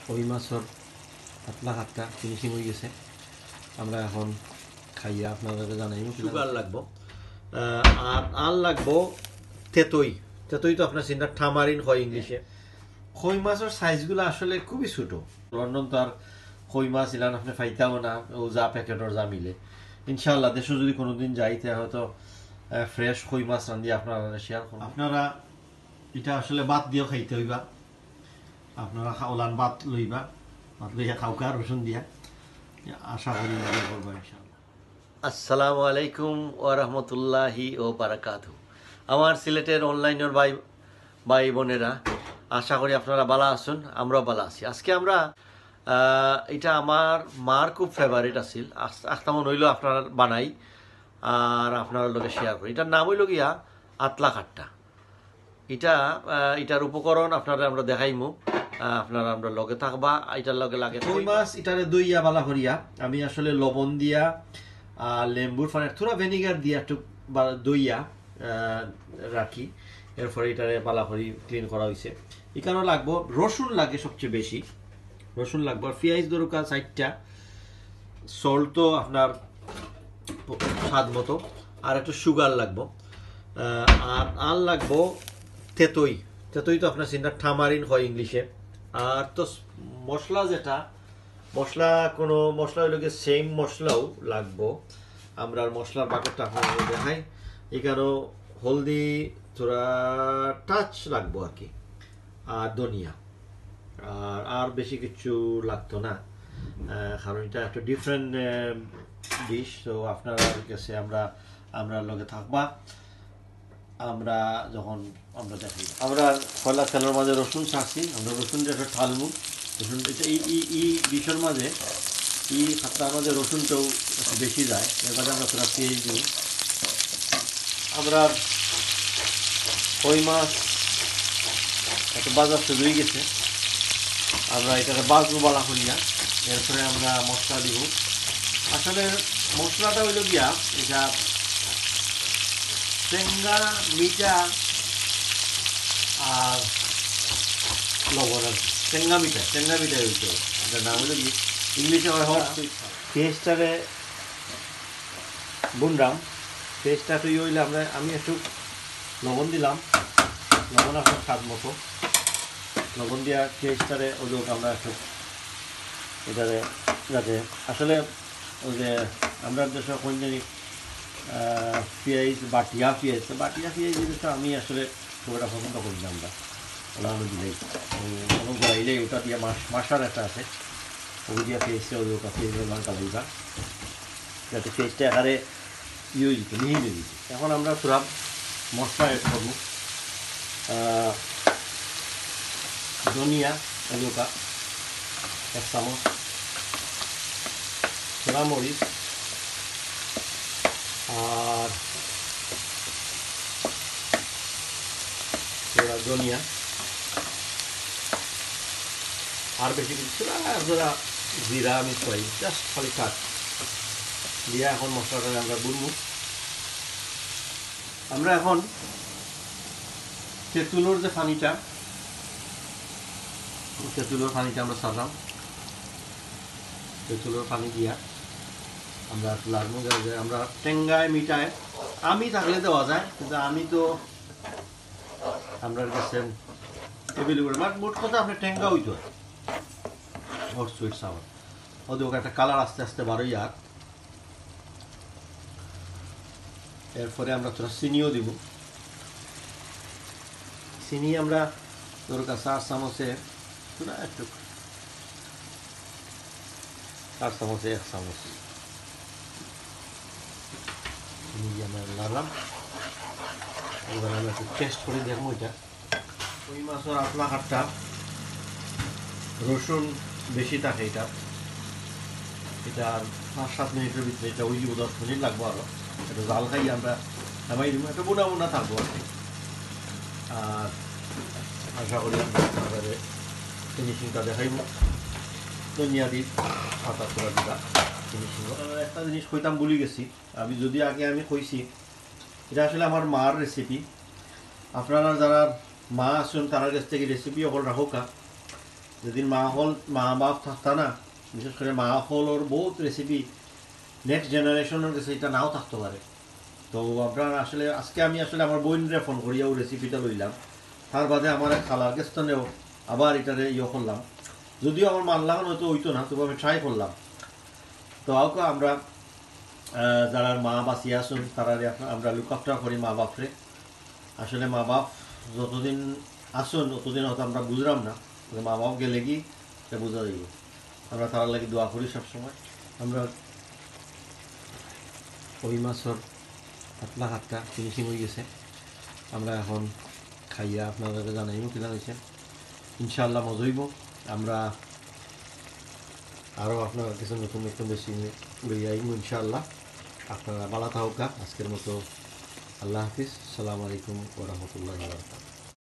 কই মাছের পাতলা কাটটা ফিনিশিং হয়ে গেছে। আমরা এখন খাইয়া আপনাদের জানাই সুগার লাগবো আর লাগবো তেতই। তেতই তো আপনার চিন্তা টামারিন হয় ইংলিশে। কই মাছের সাইজগুলো আসলে খুবই ছোট। লন্ডন তো আর কই মাছ ইলান আপনি ফাইতাও না, ও যা প্যাকেটর যা মিলে। ইনশাআল্লাহ দেশে যদি কোনোদিন যাইতে হয়তো ফ্রেশ কই মাছ রান্ধি আপনারা শেয়ার করুন। আপনারা এটা আসলে বাত দিয়েও খাইতে হইবা, আপনারা খাওলান বাত লইবা, বাত লইয়া খাওকা রসুন দিয়া, আশা করি করবো ইনশাআল্লাহ। আসসালামু আলাইকুম ওয়া রাহমাতুল্লাহি ওয়া বারাকাতুহু। আমার সিলেটের অনলাইনের ভাই বোনেরা, আশা করি আপনারা ভালো আছেন, আমরাও ভালো আছি। আজকে আমরা এটা আমার মার খুব ফেভারিট আছিল, আখতামন হইলেও আপনারা বানাই আর আপনার লগে শেয়ার করি। এটার নাম হইল গিয়া আতলা কাট্টা। এটার উপকরণ আপনারা আমরা দেখাইমু, আপনারা আমরা লগে থাকবা। এটার লগে লাগে কই মাছ, এটারে দইয়া বালা করিয়া আমি আসলে লবণ দিয়া লেম্বুর পানি থোড়া ভিনেগার দিয়া একটু দইয়া রাখি। এরপরে এটারে বালা করি ক্লিন করা হয়েছে। এখানে লাগবো রসুন, লাগে সবচেয়ে বেশি রসুন লাগবো, আর পেঁয়াজ দরকার 4টা, সল্ট তো আপনার স্বাদ মতো, আর একটু সুগার লাগবো, আর লাগবো তেতই। তেতই তো আপনার চিন্তা টামারিন হয় ইংলিশে। আর তো মশলা কোনো মশলা হইলে সেম মশলাও লাগবো। আমরা মশলার বাকরটা আপনার দেখাই। এখানেও হলদি থোড়া টাচ লাগবো আর কি, আর ধনিয়া, আর বেশি কিছু লাগতো না, কারণ এটা একটা ডিফারেন্ট ডিশ। তো আপনার কাছে আমরা লগে থাকবা। আমরা যখন আমরা দেখি আমরা পয়লা তেলের মাঝে রসুন ছাড়ছি, আমরা রসুনটা একটা ঠালমু। রসুন এটা এই ডিশের মাঝে খাতার মাঝে রসুনটাও একটু বেশি যায়। এর মাঝে আমরা পুরো পেঁয়াজ দিই। আমরা কই মাছ একটু বাজার থেকে রয়ে গেছে, আমরা এটাকে বাজবো বালা করিয়া। এরপরে আমরা মশলা দিব। আসলে মশলাটা হইল গিয়া এটা টেঙ্গা, মিঠা আর লবণ। টেঙ্গা মিঠা হইতে হবে। এটার নাম হইল কি ইংলিশে হয় হট। পেস্টটারে বুনরাম, পেস্টটা তৈরি হইলে আমি একটু লবণ দিলাম, লবণ আপনার স্বাদ মতো লবণ দিয়া পেস্টটারে ওদের আমরা একটু এটারে যাতে আসলে ওই যে আমরা দেশে কোন জানি পেঁয়াজ বাটিয়া পেঁয়াজ জিনিসটা আমি আসলে খুব একটা পছন্দ করি না। আমরা ওলা আমি দিলেই গড়াইলেই ওটা দিয়ে মাসার একটা আছে, ওই দিয়া পেঁয়াজটা ওই পেঁয়াজের লঙ্কা দিবা যাতে পেঁয়াজটা একারে দিতে মিহি দিতে। এখন আমরা পুরা মশলা অ্যাড করবো। ধনিয়া এলোকা 1 চামচ, ছোলা মরিচ, আর ছোলা ধনিয়া, আর বেশি কিছু না, জিরা আমি খাই জাস্ট খালি কাট দিয়া। এখন মশলাটা আমরা বুনবো। আমরা এখন তেঁতুলের যে পানিটা আমরা ছাড়লাম। তেঁতুলের পানি দিয়া আমরা লাগবো যে আমরা টেঙ্গায় মিঠায় আমি থাকলে দেওয়া যায়, কিন্তু আমি তো আপনার কাছে এভেলেবল মোট কথা আপনার টেঙ্গা হইতে হয় হট সুইট সাওয়ার। ওদের ওকে একটা কালার আস্তে আস্তে বারোই। আর এরপরে আমরা তোরা চিনিও দিব। চিনি আমরা দরকার 4 চামচে পুরা একটু 4 চামচে 1 চামচ চিনি আমরা লাগলাম। এবার আমরা একটু টেস্ট করে দেখবো। এটা কই মাছের আতলা কাট্টা, রসুন বেশি থাকে এটা আর 5-7 মিনিটের ভিতরে এটা ওই 10 মিনিট লাগবো। আরও একটু জাল খাই আমরা নামাই দিব, একটু বোনা থাকবো আর কি। আর আশা করি আপনাদের ফিনিশিংটা দেখাইব। ধনিয়া দিই পাতা তোলা দিবা ফিনিশিং। একটা জিনিস কইতাম ভুলে গেছি, আমি কইছি এটা আসলে আমার মার রেসিপি। আপনারা যারা মা আছেন তার কাছ থেকে রেসিপি অকল রাখোকা। যেদিন মা বাপ থাকতা না, বিশেষ করে মা হলর বহুত রেসিপি নেক্সট জেনারেশনের কাছে এটা নাও থাকতে পারে। তো আপনার আসলে আজকে আমি আসলে আমার বোনরে ফোন করিয়াও রেসিপিটা লইলাম, তার বাদে আমার এক খালার গেস্তনেও আবার এটারে করলাম, যদিও আমার মান লাগানো হয়তো হইতো না, তবু আমি ট্রাই করলাম। তো আমরা যারা মা বাঁচিয়ে আসুন তারা আমরা লুক আফটার করি মা বাপরে। আসলে মা বাপ যতদিন আসুন ততদিন হয়তো আমরা বুঝলাম না, মা বাপ গেলে কি সে বোঝা যাইব। আমরা তার লাগে দোয়া করি সবসময়। আমরা ওই মাছের পাতলা হাতটা ফিনিশিং হয়ে গেছে, আমরা এখন খাইয়া আপনাদেরকে জানাইব কিনা হয়েছে। ইনশাআল্লাহ মজা হইব। আমরা আরও আপনার কিছু নতুন নতুন বেশি লইয়া আইব ইনশাআল্লাহ। আপনারা ভালো থাকুক। আজকের মতো আল্লাহ হাফিজ, আসসালামু আলাইকুম ওয়া রাহমাতুল্লাহি ওয়া বারাকাতুহু।